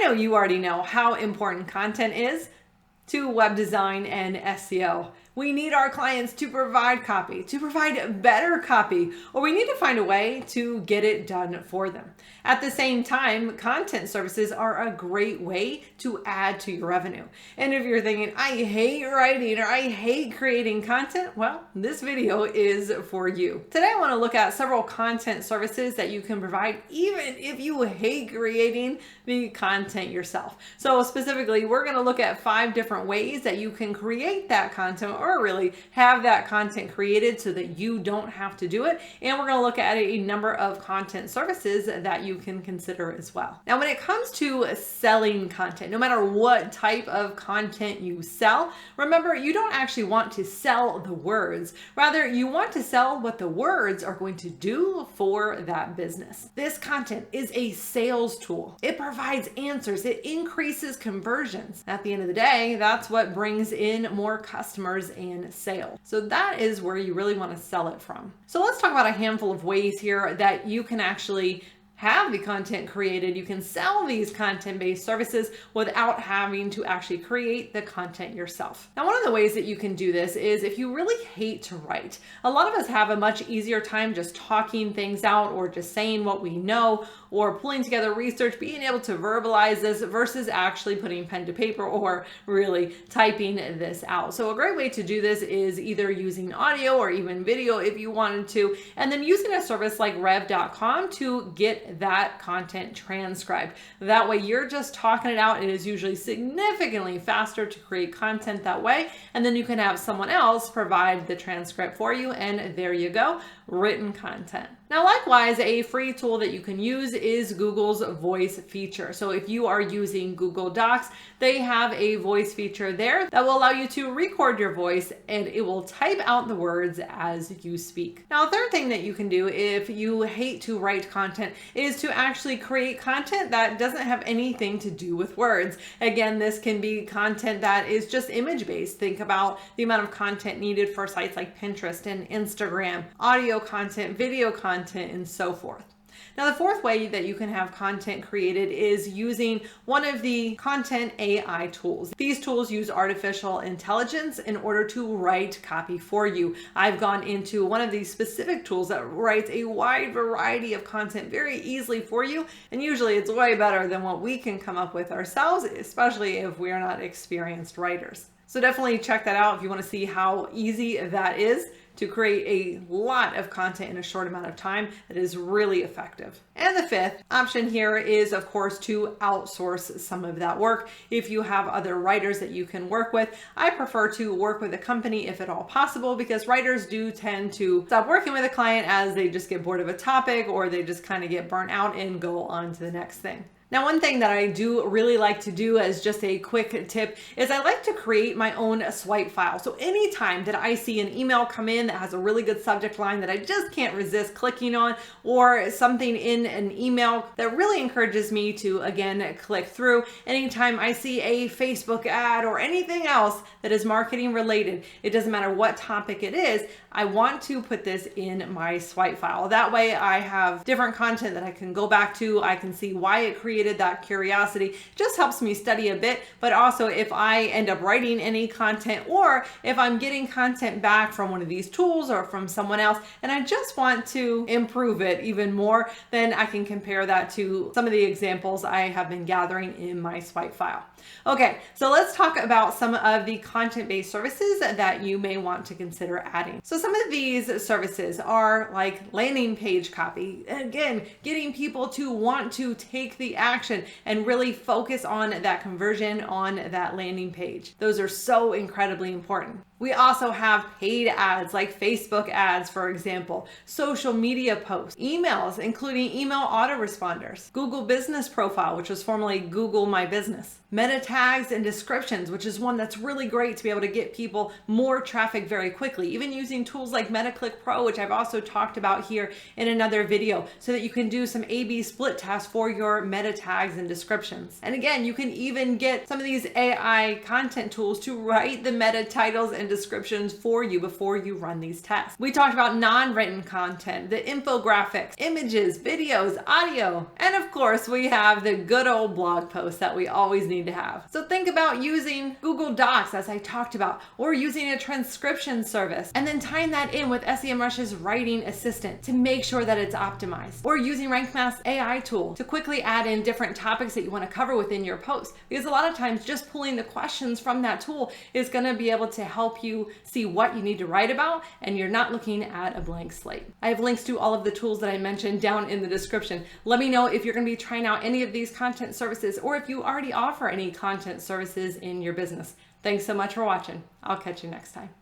know you already know how important content is to web design and SEO. We need our clients to provide copy, to provide better copy, or we need to find a way to get it done for them. At the same time, content services are a great way to add to your revenue. And if you're thinking, I hate writing or I hate creating content, well, this video is for you. Today, I want to look at several content services that you can provide even if you hate creating the content yourself. So specifically, we're going to look at 5 different ways that you can create that content or really have that content created so that you don't have to do it. And we're going to look at a number of content services that you can consider as well. Now, when it comes to selling content, no matter what type of content you sell, remember, you don't actually want to sell the words. Rather, you want to sell what the words are going to do for that business. This content is a sales tool. It provides answers. It increases conversions. At the end of the day, that's what brings in more customers and sales. So that is where you really want to sell it from. So let's talk about a handful of ways here that you can actually have the content created. You can sell these content-based services without having to actually create the content yourself. Now, one of the ways that you can do this is if you really hate to write. A lot of us have a much easier time just talking things out or just saying what we know or pulling together research, being able to verbalize this versus actually putting pen to paper or really typing this out. So a great way to do this is either using audio or even video if you wanted to, and then using a service like rev.com to get that content transcribed. That way you're just talking it out. It is usually significantly faster to create content that way. And then you can have someone else provide the transcript for you. And there you go, written content. Now, likewise, a free tool that you can use is Google's voice feature. So if you are using Google Docs, they have a voice feature there that will allow you to record your voice and it will type out the words as you speak. Now, a third thing that you can do if you hate to write content is to actually create content that doesn't have anything to do with words. Again, this can be content that is just image-based. Think about the amount of content needed for sites like Pinterest and Instagram, audio content, video content, and so forth. Now, the fourth way that you can have content created is using one of the content AI tools. These tools use artificial intelligence in order to write copy for you. I've gone into one of these specific tools that writes a wide variety of content very easily for you, and usually it's way better than what we can come up with ourselves, especially if we are not experienced writers. So definitely check that out if you want to see how easy that is to create a lot of content in a short amount of time that is really effective. And the fifth option here is, of course, to outsource some of that work. If you have other writers that you can work with, I prefer to work with a company if at all possible, because writers do tend to stop working with a client as they just get bored of a topic or they just kind of get burnt out and go on to the next thing. Now, one thing that I do really like to do as just a quick tip is I like to create my own swipe file. So anytime that I see an email come in that has a really good subject line that I just can't resist clicking on, or something in an email that really encourages me to, again, click through, anytime I see a Facebook ad or anything else that is marketing related, it doesn't matter what topic it is, I want to put this in my swipe file. That way I have different content that I can go back to. I can see why it created that curiosity. It just helps me study a bit, but also if I end up writing any content or if I'm getting content back from one of these tools or from someone else and I just want to improve it even more, then I can compare that to some of the examples I have been gathering in my swipe file. Okay, so let's talk about some of the content-based services that you may want to consider adding. So some of these services are like landing page copy. Again, getting people to want to take the action and really focus on that conversion on that landing page. Those are so incredibly important. We also have paid ads like Facebook ads, for example, social media posts, emails, including email autoresponders, Google Business Profile, which was formerly Google My Business, meta tags and descriptions, which is one that's really great to be able to get people more traffic very quickly, even using tools like MetaClick Pro, which I've also talked about here in another video, so that you can do some A/B split tests for your meta tags and descriptions. And again, you can even get some of these AI content tools to write the meta titles and descriptions for you before you run these tests. We talked about non-written content, the infographics, images, videos, audio, and of course we have the good old blog posts that we always need to have. So think about using Google Docs, as I talked about, or using a transcription service, and then tying that in with SEMrush's writing assistant to make sure that it's optimized, or using RankMath's AI tool to quickly add in different topics that you want to cover within your post. Because a lot of times just pulling the questions from that tool is going to be able to help you see what you need to write about, and you're not looking at a blank slate. I have links to all of the tools that I mentioned down in the description. Let me know if you're going to be trying out any of these content services, or if you already offer any content services in your business. Thanks so much for watching. I'll catch you next time.